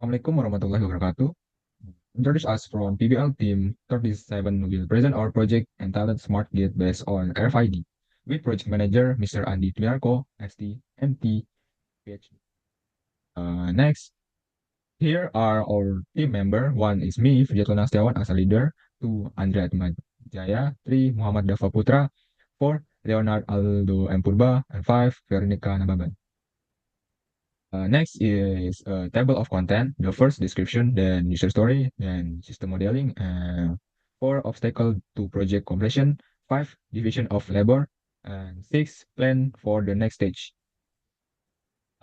Assalamualaikum warahmatullahi wabarakatuh. Introduce us from PBL team 37 will present our project entitled Smart Gate based on RFID with project manager Mr. Andi Twiarko, ST, MT, PhD. Next, here are our team member. One is me, Frijatul Nastiawan as a leader. Two, Andrea Jaya. Three, Muhammad Dafa Putra. Four, Leonard Aldo M. Purba. And five, Veronica Nababan. Next is a table of content. The first description, then user story, then system modeling, and four obstacle to project completion, five division of labor, and six plan for the next stage.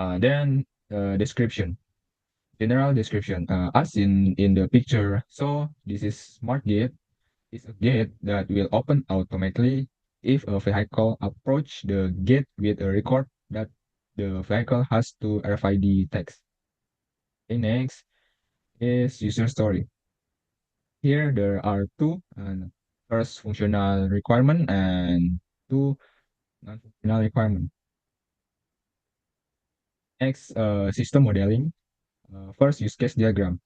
Then description, general description, as in the picture. So this is smart gate. It's a gate that will open automatically if a vehicle approach the gate with a record that the vehicle has to RFID text. Okay, next is user story. Here there are two, first functional requirement and two non-functional requirement. Next, system modeling. First, use case diagram.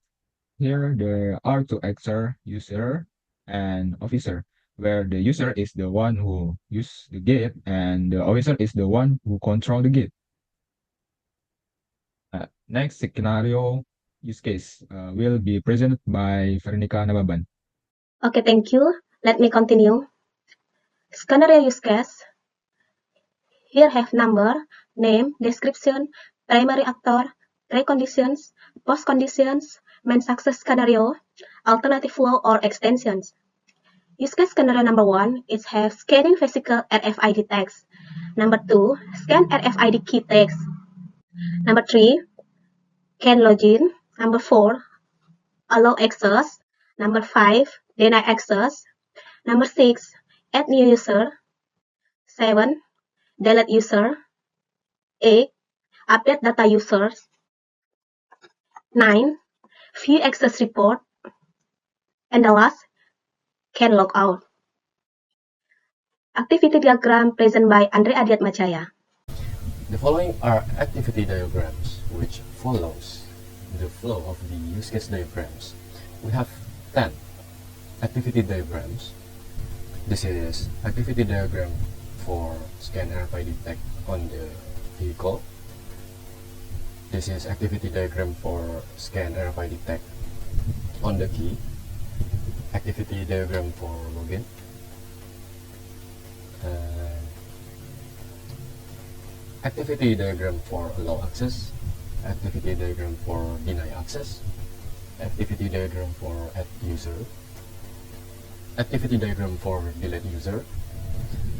Here there are two actors, user and officer, where the user is the one who use the gate and the officer is the one who control the gate. Next scenario use case will be presented by Veronica Nababan. Okay, thank you. Let me continue. Scenario use case. Here have number, name, description, primary actor, preconditions, post-conditions, main success scenario, alternative flow or extensions. Use case scenario number 1 is have scanning physical RFID tags. Number 2, scan RFID key tags. Number 3, can login. Number 4, allow access. Number 5, deny access. Number 6, add new user. 7, delete user. 8, update data users. 9, view access report. And the last, can log out. Activity diagram present by Andre Adiatmajaya. The following are activity diagrams which follows the flow of the use case diagrams. We have 10 activity diagrams. This is activity diagram for scan RFID tag on the vehicle. This is activity diagram for scan RFID tag on the key. Activity diagram for login. Activity diagram for allow access, activity diagram for deny access, activity diagram for add user, activity diagram for delete user,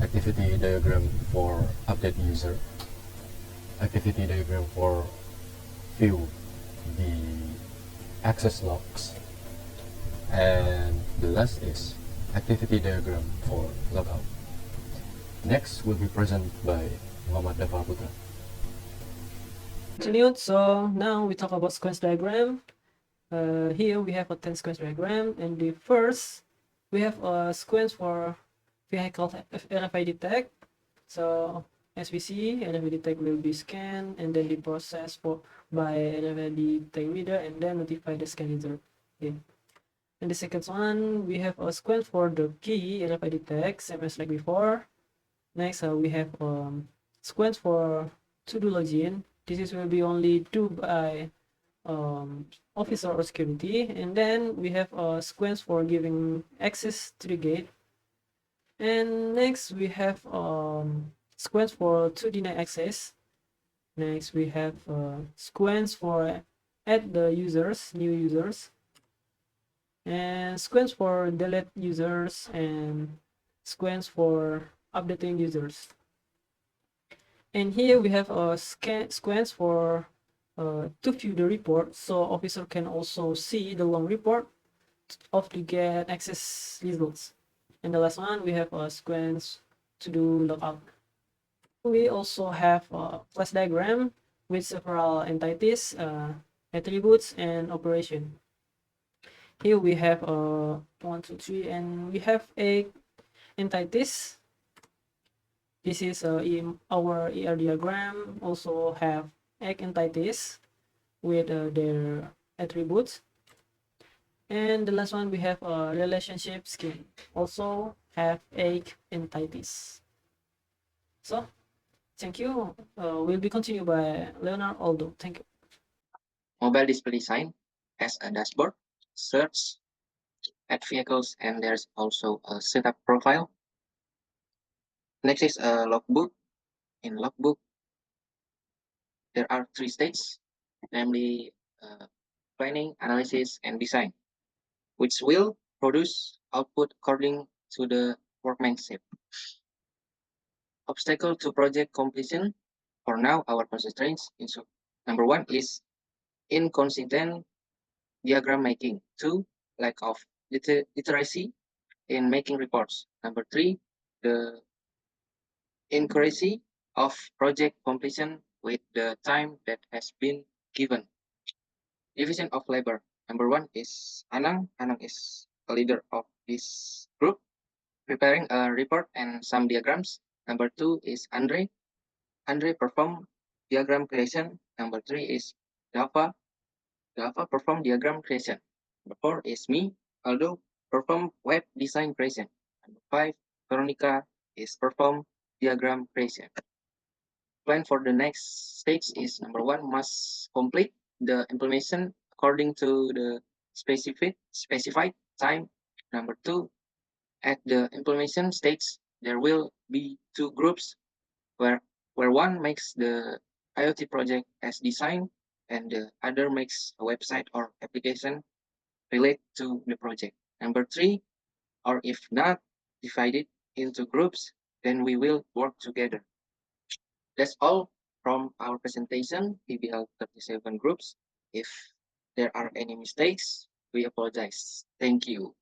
activity diagram for update user, activity diagram for view the access logs, and the last is activity diagram for logout. Next will be presented by Muhammad Dafa Putra. Continued. So now we talk about sequence diagram. Here we have a 10 sequence diagram, and the first we have a sequence for vehicle RFID tag. So as we see, RFID tag will be scanned and then be processed by RFID tag reader and then notify the scan user. Okay. And the second one, we have a sequence for the key RFID tag, same as like before. Next, we have sequence for to-do login. This will be only do by officer or security, and then we have a sequence for giving access to the gate. And next we have sequence for to deny access. Next we have sequence for add the users, new users, and sequence for delete users, and sequence for updating users. And here we have a sequence for to view the report, so officer can also see the long report of the get access results. And the last one, we have a sequence to do logout. We also have a class diagram with several entities, attributes, and operation. Here we have 1, 2, 3, and we have 8 entities. This is our ER diagram. Also have 8 entities with their attributes. And the last one, we have a relationship scheme, also have 8 entities. So thank you. Will be continued by Leonard Aldo. Thank you. Mobile display design has a dashboard, search, add vehicles, and there's also a setup profile. Next is a logbook. In logbook, there are 3 stages, namely planning, analysis, and design, which will produce output according to the workmanship. Obstacle to project completion. For now, our constraints into number 1 is inconsistent diagram making. 2, lack of literacy in making reports. Number 3, the inaccuracy of project completion with the time that has been given. Division of labor. Number 1 is Anang. Anang is a leader of this group, preparing a report and some diagrams. Number 2 is Andre. Andre perform diagram creation. Number 3 is Java. Java perform diagram creation. Number 4 is me, Aldo, perform web design creation. Number 5, Veronica is perform diagram creation. Plan for the next stage is number 1, must complete the implementation according to the specified time. Number 2, at the implementation stage, there will be 2 groups where one makes the IoT project as designed and the other makes a website or application related to the project. Number 3, or if not divided into groups, then we will work together. That's all from our presentation, PBL 37 groups. If there are any mistakes, we apologize. Thank you.